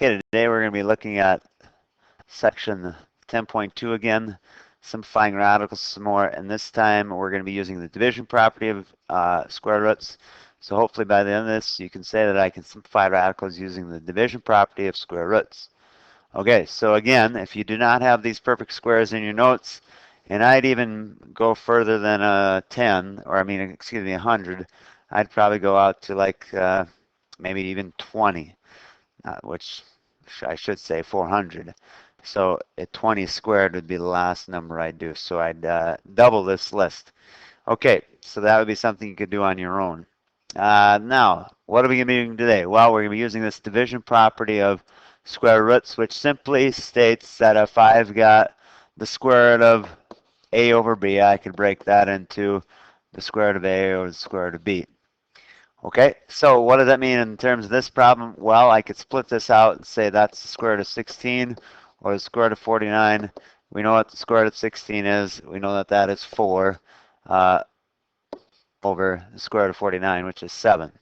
Okay, today we're going to be looking at section 10.2 again, simplifying radicals some more, and this time we're going to be using the division property of square roots. So hopefully by the end of this you can say that I can simplify radicals using the division property of square roots. Okay, so again, if you do not have these perfect squares in your notes, and I'd even go further than 10, or I mean, excuse me, 100, I'd probably go out to like maybe even 20. Which I should say 400. So at 20 squared would be the last number I'd do. So I'd double this list. Okay, so that would be something you could do on your own. Now, what are we going to be doing today? Well, we're going to be using this division property of square roots, which simply states that if I've got the square root of a over b, I could break that into the square root of a over the square root of b. Okay, so what does that mean in terms of this problem? Well, I could split this out and say that's the square root of 16 or the square root of 49. We know what the square root of 16 is. We know that that is 4 over the square root of 49, which is 7.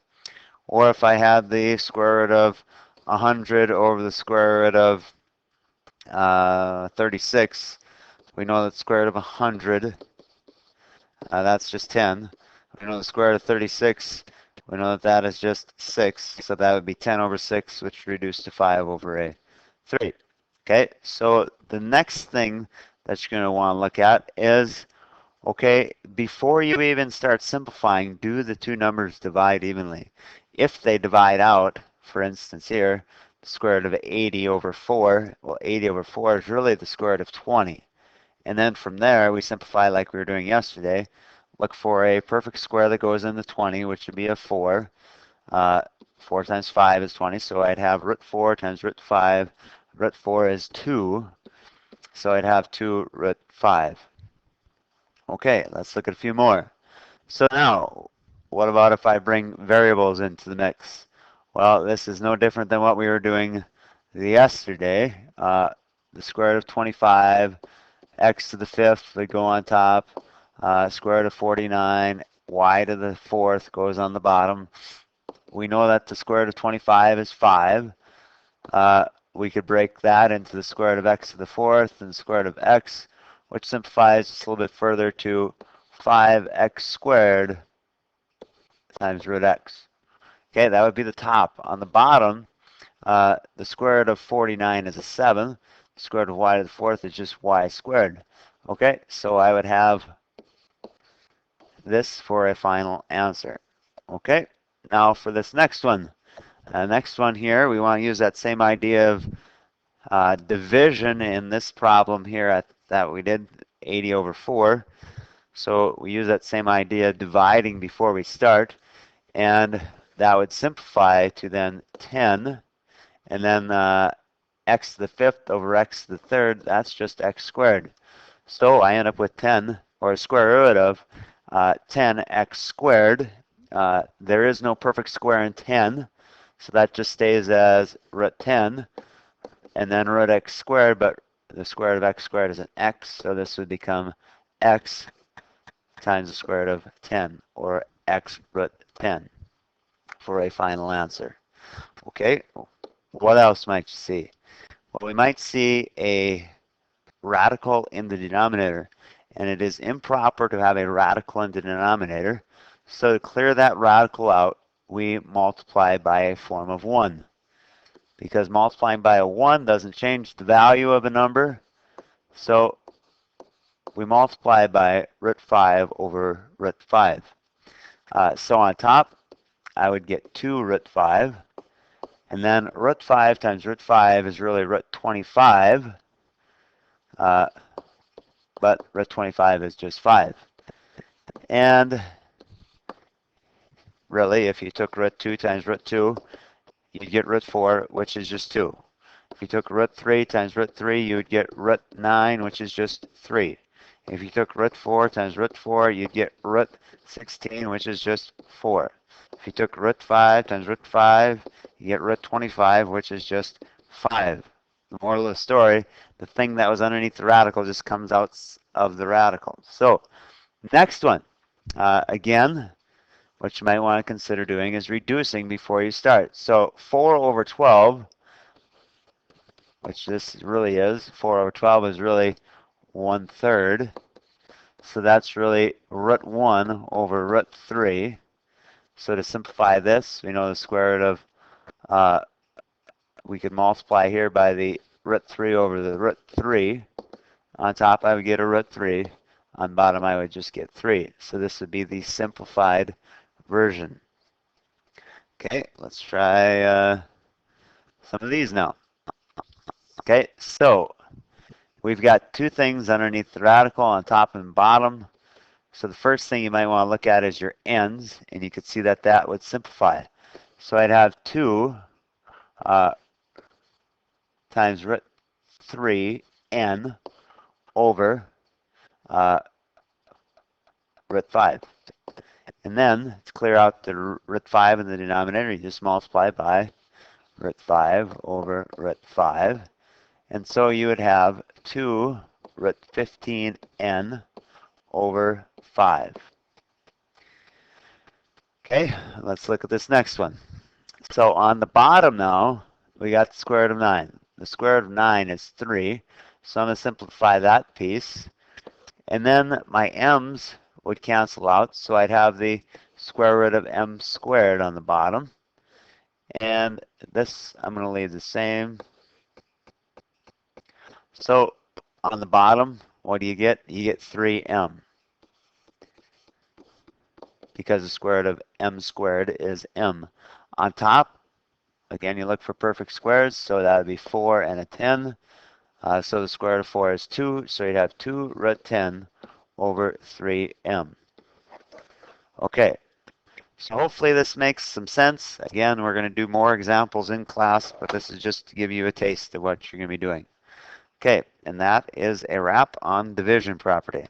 Or if I had the square root of 100 over the square root of 36, we know that the square root of 100, that's just 10. We know the square root of 36, we know that that is just 6, so that would be 10 over 6, which reduced to 5 over a 3. Okay, so the next thing that you're going to want to look at is, okay, before you even start simplifying, do the two numbers divide evenly? If they divide out, for instance here, the square root of 80 over 4, well, 80 over 4 is really the square root of 20. And then from there, we simplify like we were doing yesterday. Look for a perfect square that goes into 20, which would be a 4. 4 times 5 is 20, so I'd have root 4 times root 5. Root 4 is 2, so I'd have 2 root 5. Okay, let's look at a few more. So now, what about if I bring variables into the mix? Well, this is no different than what we were doing yesterday. The square root of 25, x to the 5th would go on top. Square root of 49, y to the 4th goes on the bottom. We know that the square root of 25 is 5. We could break that into the square root of x to the 4th and the square root of x, which simplifies just a little bit further to 5x squared times root x. Okay, that would be the top. On the bottom, the square root of 49 is a 7. The square root of y to the 4th is just y squared. Okay, so I would have this for a final answer. Okay, now for this next one. Next one here, we want to use that same idea of division in this problem here that we did, 80 over 4. So we use that same idea of dividing before we start, and that would simplify to then 10, and then x to the 5th over x to the 3rd, that's just x squared. So I end up with 10, or a square root of 10x squared. There is no perfect square in 10, so that just stays as root 10, and then root x squared, but the square root of x squared is an x, so this would become x times the square root of 10, or x root 10, for a final answer. Okay, what else might you see? Well, we might see a radical in the denominator, and it is improper to have a radical in the denominator. So to clear that radical out, we multiply by a form of 1. Because multiplying by a 1 doesn't change the value of a number, so we multiply by root 5 over root 5. So on top, I would get 2 root 5, and then root 5 times root 5 is really root 25, but root 25 is just 5. And really, if you took root 2 times root 2, you'd get root 4, which is just 2. If you took root 3 times root 3, you would get root 9, which is just 3. If you took root 4 times root 4, you'd get root 16, which is just 4. If you took root 5 times root 5, you get root 25, which is just 5. The moral of the story, the thing that was underneath the radical just comes out of the radical. So, next one. Again, what you might want to consider doing is reducing before you start. So 4 over 12 which this really is. 4 over 12 is really 1/3. So that's really root 1 over root 3. So to simplify this, we know the square root of, we could multiply here by the root 3 over the root 3. On top, I would get a root 3. On bottom, I would just get 3. So this would be the simplified version. Okay, let's try some of these now. Okay, so we've got two things underneath the radical on top and bottom. So the first thing you might want to look at is your ends, and you could see that that would simplify. So I'd have 2 times root 3n over root 5. And then to clear out the root 5 in the denominator, you just multiply by root 5 over root 5. And so you would have 2 root 15n over 5. Okay, let's look at this next one. So on the bottom now, we got the square root of 9. The square root of 9 is 3. So I'm going to simplify that piece. And then my m's would cancel out. So I'd have the square root of m squared on the bottom. And this I'm going to leave the same. So on the bottom, what do you get? You get 3m. Because the square root of m squared is m. On top, again, you look for perfect squares, so that would be 4 and a 10. So the square root of 4 is 2, so you'd have 2 root 10 over 3m. Okay, so hopefully this makes some sense. Again, we're going to do more examples in class, but this is just to give you a taste of what you're going to be doing. Okay, and that is a wrap on division property.